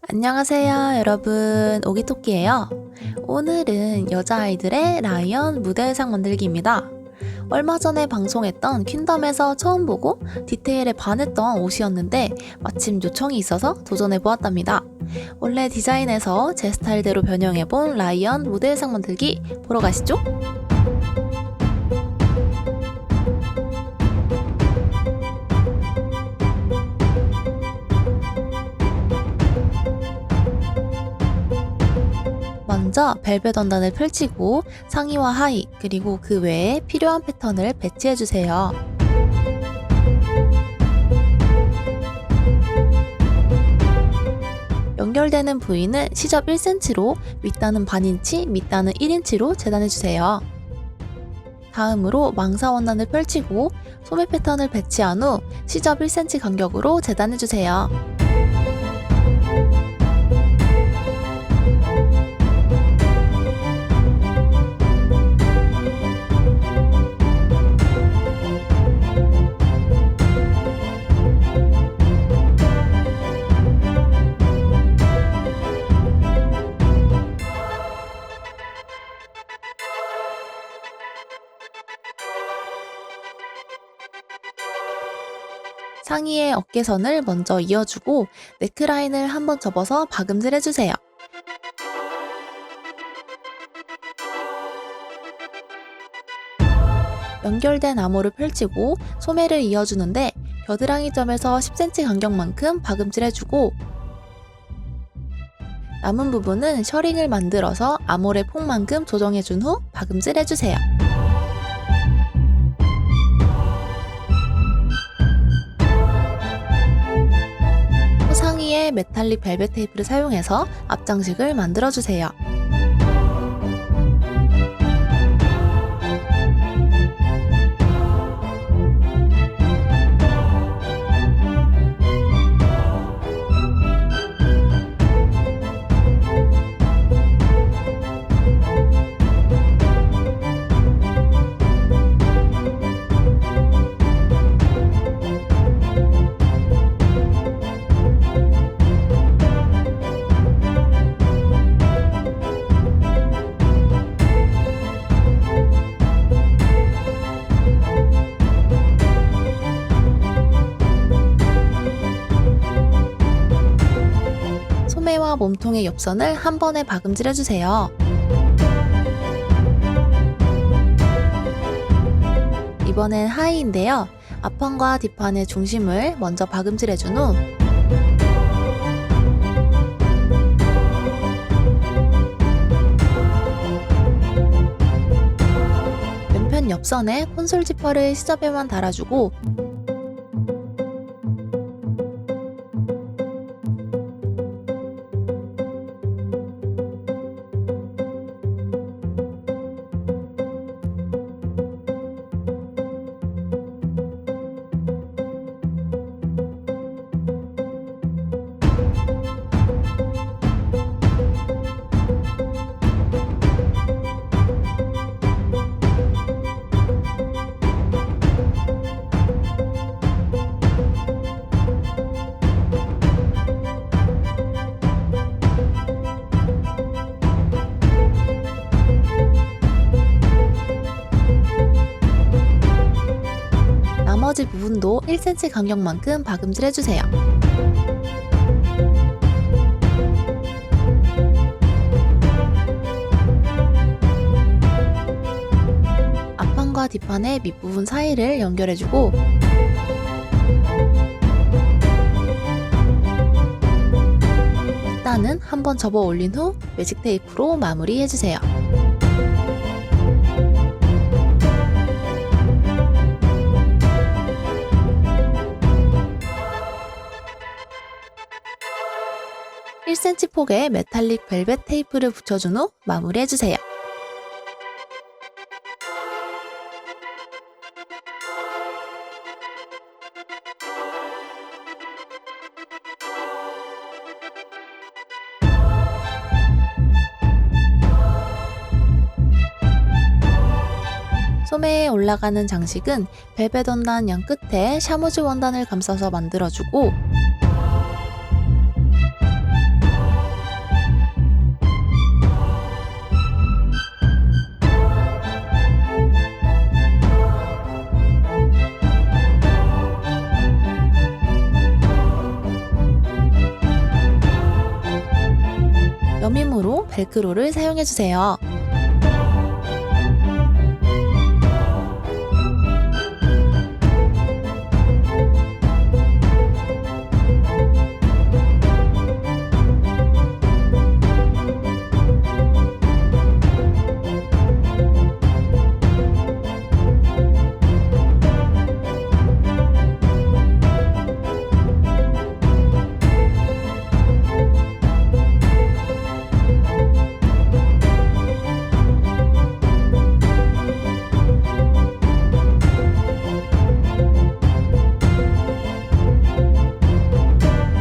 안녕하세요, 여러분. 오기토끼예요. 오늘은 여자아이들의 라이언 무대 의상 만들기입니다. 얼마 전에 방송했던 퀸덤에서 처음 보고 디테일에 반했던 옷이었는데 마침 요청이 있어서 도전해보았답니다. 원래 디자인에서 제 스타일대로 변형해본 라이언 무대 의상 만들기 보러 가시죠. 먼저 벨벳 원단을 펼치고 상의와 하의 그리고 그 외에 필요한 패턴을 배치해주세요. 연결되는 부위는 시접 1cm로 윗단은 반인치, 밑단은 1인치로 재단해주세요. 다음으로 망사 원단을 펼치고 소매 패턴을 배치한 후 시접 1cm 간격으로 재단해주세요. 상의의 어깨선을 먼저 이어주고 네크라인을 한번 접어서 박음질 해주세요. 연결된 암호를 펼치고 소매를 이어주는데 겨드랑이 점에서 10cm 간격만큼 박음질 해주고 남은 부분은 셔링을 만들어서 암홀의 폭만큼 조정해준 후 박음질 해주세요. 상의에 메탈릭 벨벳 테이프를 사용해서 앞장식을 만들어주세요. 소매와 몸통의 옆선을 한 번에 박음질 해주세요. 이번엔 하의인데요. 앞판과 뒷판의 중심을 먼저 박음질 해준 후 왼편 옆선에 콘솔 지퍼를 시접에만 달아주고 나머지 부분도 1cm 간격만큼 박음질 해주세요. 앞판과 뒷판의 밑부분 사이를 연결해주고 밑단은 한번 접어 올린 후 매직 테이프로 마무리해주세요. (1cm) 폭의 메탈릭 벨벳 테이프를 붙여준 후 마무리해주세요. 소매에 올라가는 장식은 벨벳 원단 양 끝에 샤무즈 원단을 감싸서 만들어주고 벨크로를 사용해주세요.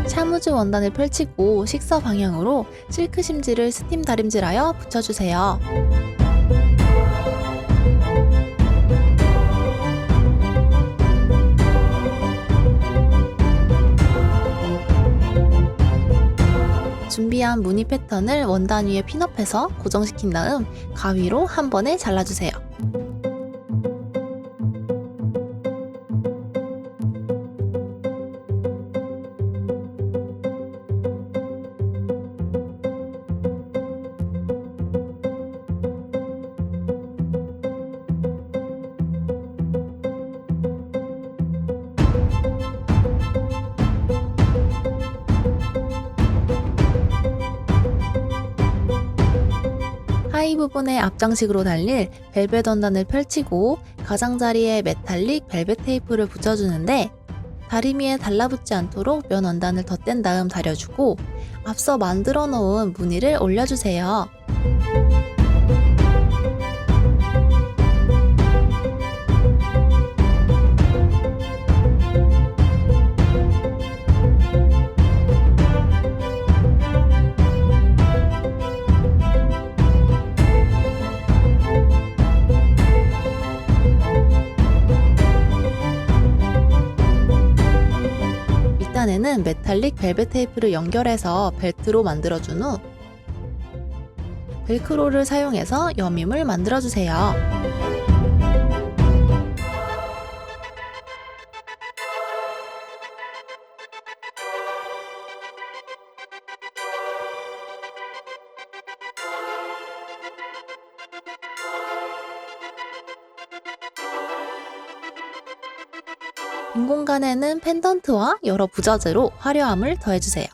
샤무즈 원단을 펼치고 식서 방향으로 실크 심지를 스팀 다림질하여 붙여주세요. 준비한 무늬 패턴을 원단 위에 핀업해서 고정시킨 다음 가위로 한 번에 잘라주세요. 하의 부분에 앞장식으로 달릴 벨벳 원단을 펼치고 가장자리에 메탈릭 벨벳 테이프를 붙여주는데 다리미에 달라붙지 않도록 면 원단을 덧댄 다음 다려주고 앞서 만들어 놓은 무늬를 올려주세요. 밑단에는 메탈릭 벨벳 테이프를 연결해서 벨트로 만들어준 후 벨크로를 사용해서 여밈을 만들어주세요. 빈 공간에는 펜던트와 여러 부자재로 화려함을 더해주세요.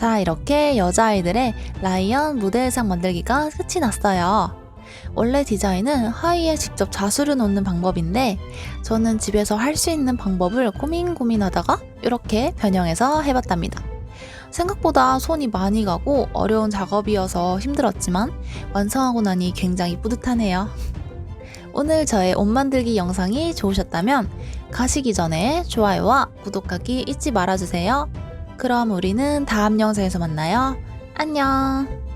자, 이렇게 여자아이들의 라이언 무대 의상 만들기가 끝이 났어요. 원래 디자인은 하의에 직접 자수를 놓는 방법인데 저는 집에서 할 수 있는 방법을 고민하다가 이렇게 변형해서 해봤답니다. 생각보다 손이 많이 가고 어려운 작업이어서 힘들었지만 완성하고 나니 굉장히 뿌듯하네요. 오늘 저의 옷 만들기 영상이 좋으셨다면 가시기 전에 좋아요와 구독하기 잊지 말아주세요. 그럼 우리는 다음 영상에서 만나요. 안녕.